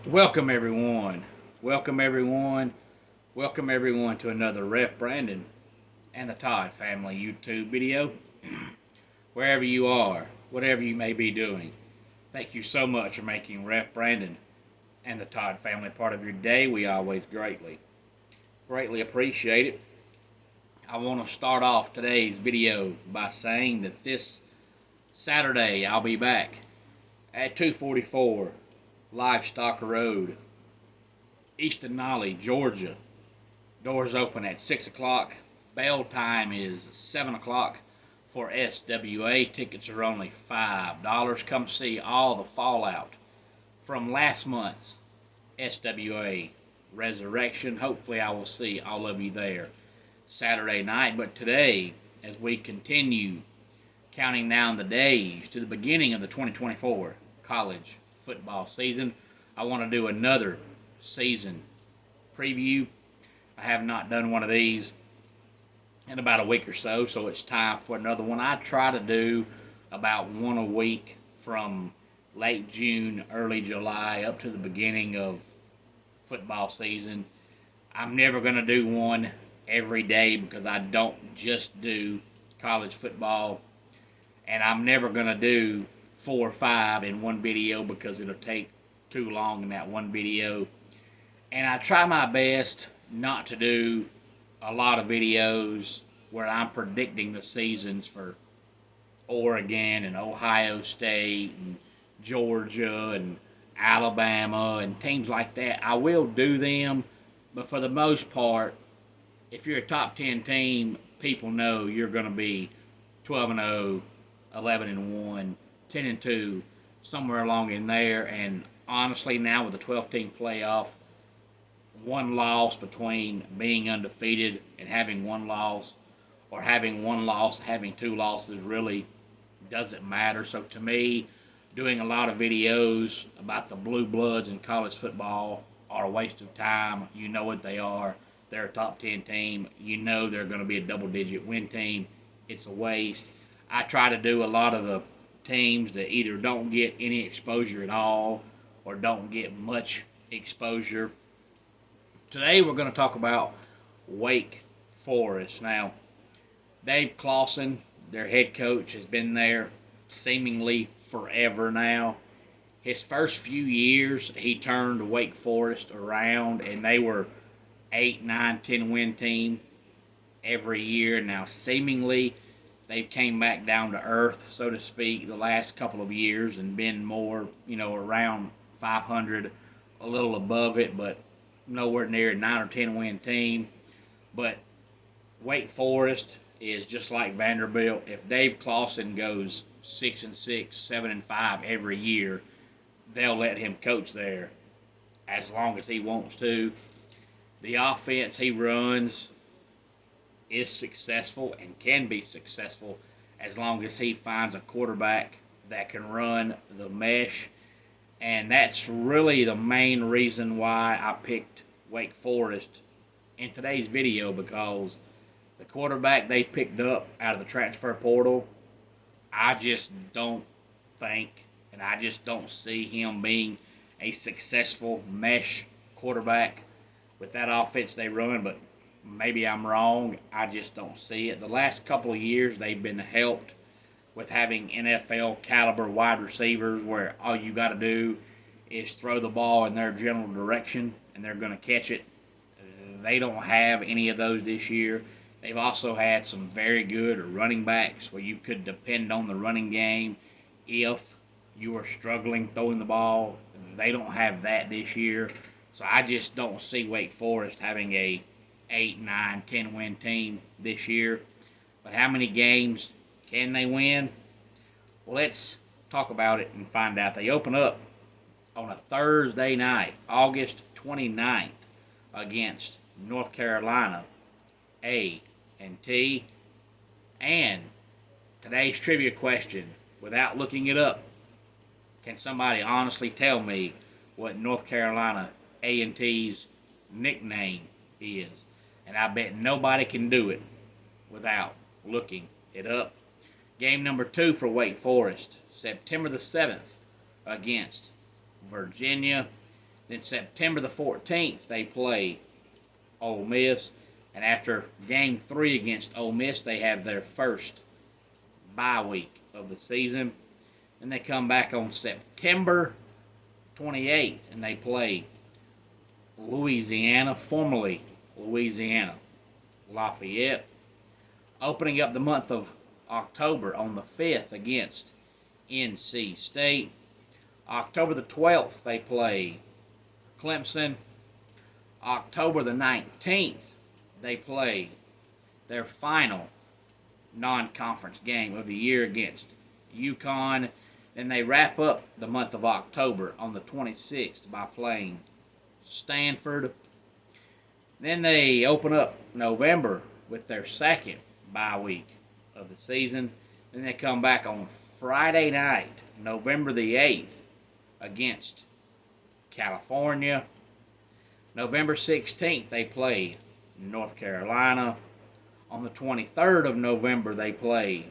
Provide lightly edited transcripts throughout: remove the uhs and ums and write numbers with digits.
Welcome everyone. Welcome everyone. Welcome everyone to another Ref Brandon and the Todd family YouTube video. Wherever you are, whatever you may be doing, thank you so much for making Ref Brandon and the Todd family part of your day. We always greatly appreciate it. I want to start off today's video by saying that this Saturday I'll be back at 244 Livestock Road, Easton Nolly, Georgia. Doors open at 6 o'clock. Bell time is 7 o'clock for SWA. Tickets are only $5. Come see all the fallout from last month's SWA Resurrection. Hopefully, I will see all of you there Saturday night. But today, as we continue counting down the days to the beginning of the 2024 college football season, I want to do another season preview. I have not done one of these in about a week or so it's time for another one. I try to do about one a week from late June, early July, up to the beginning of football season. I'm never going to do one every day because I don't just do college football, and I'm never going to do 4 or 5 in one video because it'll take too long in that one video. And I try my best not to do a lot of videos where I'm predicting the seasons for Oregon and Ohio State and Georgia and Alabama and teams like that. I will do them, but for the most part, if you're a top 10 team, people know you're going to be 12-0, 11-1, 10-2, somewhere along in there. And honestly, now with the 12-team playoff, one loss between being undefeated and having one loss, or having one loss, having 2 losses, really doesn't matter. So to me, doing a lot of videos about the blue bloods in college football are a waste of time. You know what they are. They're a top 10 team. You know they're going to be a double-digit win team. It's a waste. I try to do a lot of the teams that either don't get any exposure at all or don't get much exposure. Today we're going to talk about Wake Forest. Now, Dave Clawson, their head coach, has been there seemingly forever now. His first few years, he turned Wake Forest around, and they were 8, 9, 10 win team every year. Now, seemingly, they've came back down to earth, so to speak, the last couple of years and been more, around 500, a little above it, but nowhere near a 9 or 10 win team. But Wake Forest is just like Vanderbilt. If Dave Clawson goes 6-6, 7-5 every year, they'll let him coach there as long as he wants to. The offense he runs is successful and can be successful as long as he finds a quarterback that can run the mesh. And that's really the main reason why I picked Wake Forest in today's video, because the quarterback they picked up out of the transfer portal, I just don't think, and I just don't see him being a successful mesh quarterback with that offense they run. But maybe I'm wrong. I just don't see it. The last couple of years, they've been helped with having NFL caliber wide receivers where all you got to do is throw the ball in their general direction and they're going to catch it. They don't have any of those this year. They've also had some very good running backs where you could depend on the running game if you are struggling throwing the ball. They don't have that this year. So I just don't see Wake Forest having a 8, 9, 10 win team this year. But how many games can they win? Well, let's talk about it and find out. They open up on a Thursday night, August 29th, against North Carolina A&T. And today's trivia question, without looking it up, can somebody honestly tell me what North Carolina A&T's nickname is? And I bet nobody can do it without looking it up. Game number 2 for Wake Forest, September the 7th, against Virginia. Then September the 14th, they play Ole Miss. And after game 3 against Ole Miss, they have their first bye week of the season. Then they come back on September 28th, and they play Louisiana, formerly Louisiana Lafayette. Opening up the month of October on the 5th against NC State. October the 12th, they play Clemson. October the 19th, they play their final non-conference game of the year against UConn. Then they wrap up the month of October on the 26th by playing Stanford. Then they open up November with their second bye week of the season. Then they come back on Friday night, November the 8th, against California. November 16th, they play North Carolina. On the 23rd of November, they play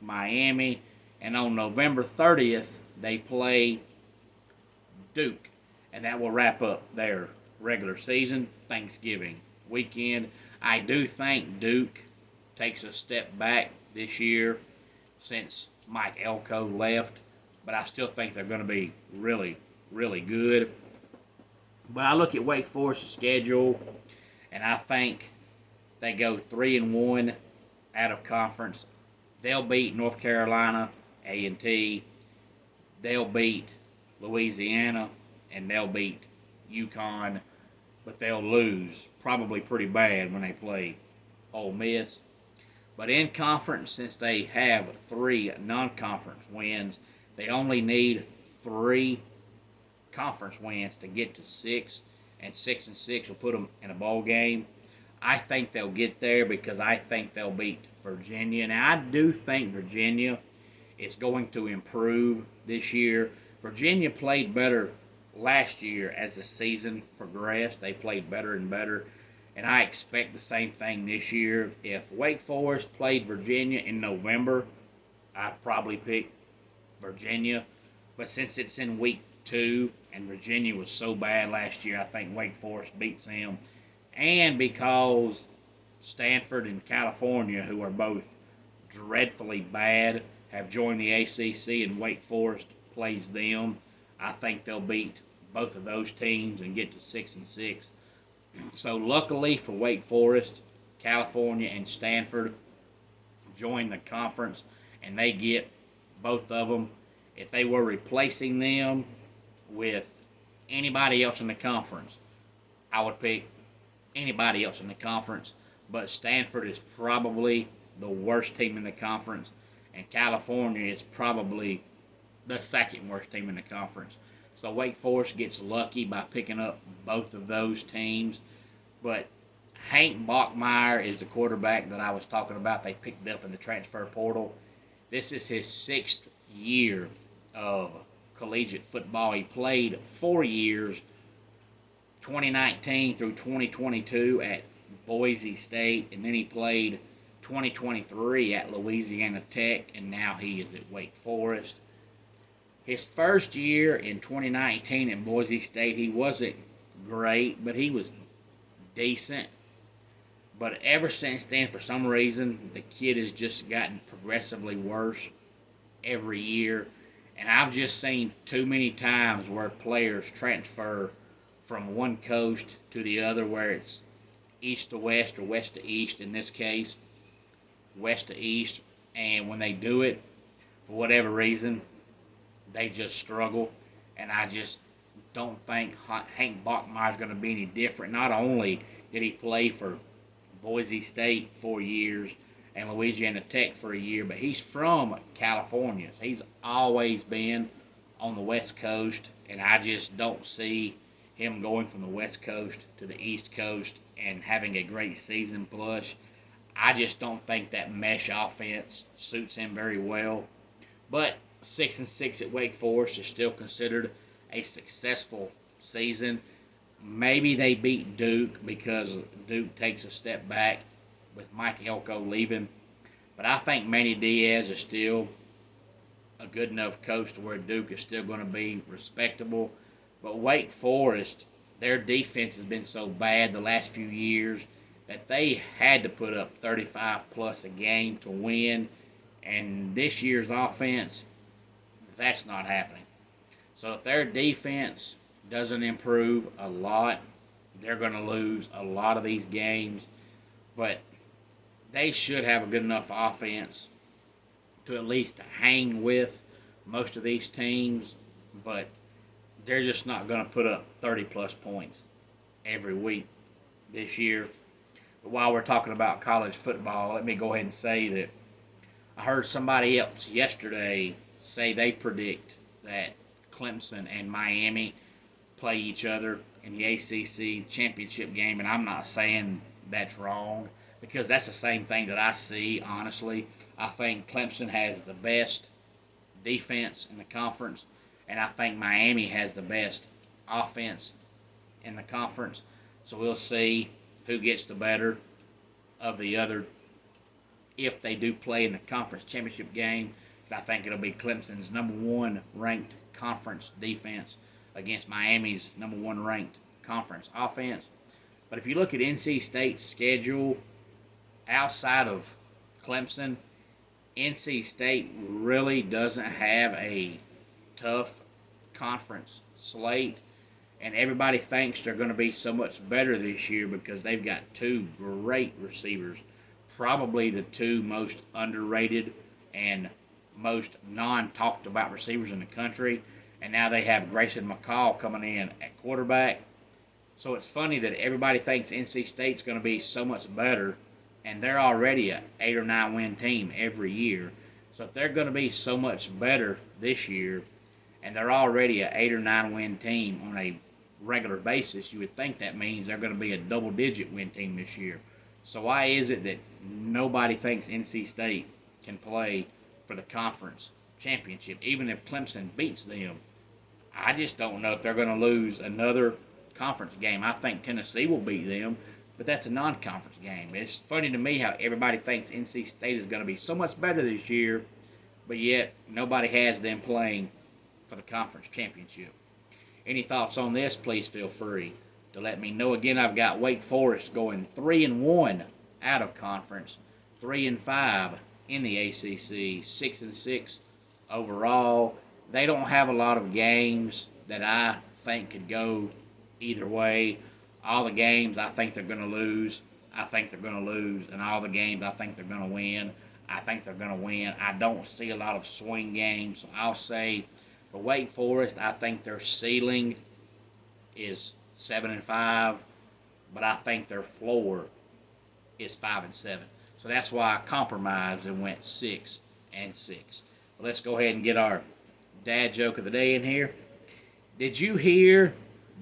Miami. And on November 30th, they play Duke. And that will wrap up their regular season, Thanksgiving weekend. I do think Duke takes a step back this year since Mike Elko left, but I still think they're going to be really, really good. But I look at Wake Forest's schedule, and I think they go 3-1 out of conference. They'll beat North Carolina, A&T. They'll beat Louisiana, and they'll beat UConn, but they'll lose probably pretty bad when they play Ole Miss. But in conference, since they have 3 non-conference wins, they only need 3 conference wins to get to 6, and 6-6 will put them in a bowl game. I think they'll get there because I think they'll beat Virginia. Now, I do think Virginia is going to improve this year. Virginia played better last year as the season progressed. They played better and better, and I expect the same thing this year. If Wake Forest played Virginia in November, I'd probably pick Virginia. But since it's in week 2 and Virginia was so bad last year, I think Wake Forest beats them. And because Stanford and California, who are both dreadfully bad, have joined the ACC and Wake Forest plays them, I think they'll beat both of those teams and get to 6-6. So luckily for Wake Forest, California and Stanford join the conference, and they get both of them. If they were replacing them with anybody else in the conference, I would pick anybody else in the conference. But Stanford is probably the worst team in the conference, and California is probably the second worst team in the conference. So Wake Forest gets lucky by picking up both of those teams. But Hank Bachmeier is the quarterback that I was talking about. They picked up in the transfer portal. This is his 6th year of collegiate football. He played 4 years, 2019 through 2022 at Boise State, and then he played 2023 at Louisiana Tech, and now he is at Wake Forest. His first year in 2019 at Boise State, he wasn't great, but he was decent. But ever since then, for some reason, the kid has just gotten progressively worse every year. And I've just seen too many times where players transfer from one coast to the other, where it's east to west or west to east, in this case, west to east. And when they do it, for whatever reason, they just struggle. And I just don't think Hank Bachmeier is going to be any different. Not only did he play for Boise State 4 years and Louisiana Tech for a year, but he's from California. So he's always been on the West Coast, and I just don't see him going from the West Coast to the East Coast and having a great season. Plus, I just don't think that mesh offense suits him very well. But 6-6 at Wake Forest is still considered a successful season. Maybe they beat Duke because Duke takes a step back with Mike Elko leaving. But I think Manny Diaz is still a good enough coach to where Duke is still going to be respectable. But Wake Forest, their defense has been so bad the last few years that they had to put up 35 plus a game to win. And this year's offense, that's not happening. So if their defense doesn't improve a lot, they're going to lose a lot of these games. But they should have a good enough offense to at least hang with most of these teams. But they're just not going to put up 30 plus points every week this year. But while we're talking about college football, let me go ahead and say that I heard somebody else yesterday say they predict that Clemson and Miami play each other in the ACC championship game, and I'm not saying that's wrong because that's the same thing that I see, honestly. I think Clemson has the best defense in the conference, and I think Miami has the best offense in the conference. So we'll see who gets the better of the other if they do play in the conference championship game. I think it'll be Clemson's number one ranked conference defense against Miami's number one ranked conference offense. But if you look at NC State's schedule outside of Clemson, NC State really doesn't have a tough conference slate, and everybody thinks they're going to be so much better this year because they've got two great receivers, probably the two most underrated and most non-talked about receivers in the country, and now they have Grayson McCall coming in at quarterback. So it's funny that everybody thinks NC State's going to be so much better, and they're already an 8 or 9 win team every year. So if they're going to be so much better this year, and they're already an 8 or 9 win team on a regular basis, you would think that means they're going to be a double-digit win team this year. So why is it that nobody thinks NC State can play for the conference championship, even if Clemson beats them? I just don't know if they're going to lose another conference game. I think Tennessee will beat them, but that's a non-conference game. It's funny to me how everybody thinks NC State is going to be so much better this year, but yet nobody has them playing for the conference championship. Any thoughts on this, please feel free to let me know. Again, I've got Wake Forest going 3-1 out of conference, 3-5 in the ACC, 6-6 overall. They don't have a lot of games that I think could go either way. All the games I think they're going to lose, I think they're going to lose, and all the games I think they're going to win, I think they're going to win. I don't see a lot of swing games, so I'll say for Wake Forest, I think their ceiling is 7-5, but I think their floor is 5-7. So that's why I compromised and went 6-6. Well, let's go ahead and get our dad joke of the day in here. Did you hear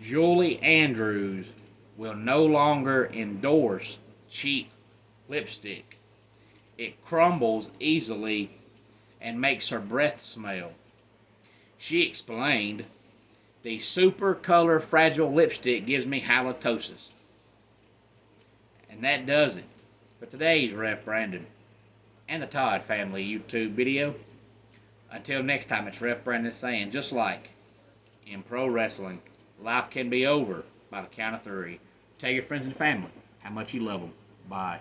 Julie Andrews will no longer endorse cheap lipstick? It crumbles easily and makes her breath smell. She explained, the super color fragile lipstick gives me halitosis. And that does it for today's Ref Brandon and the Todd Family YouTube video. Until next time, it's Ref Brandon saying, just like in pro wrestling, life can be over by the count of 3. Tell your friends and family how much you love them. Bye.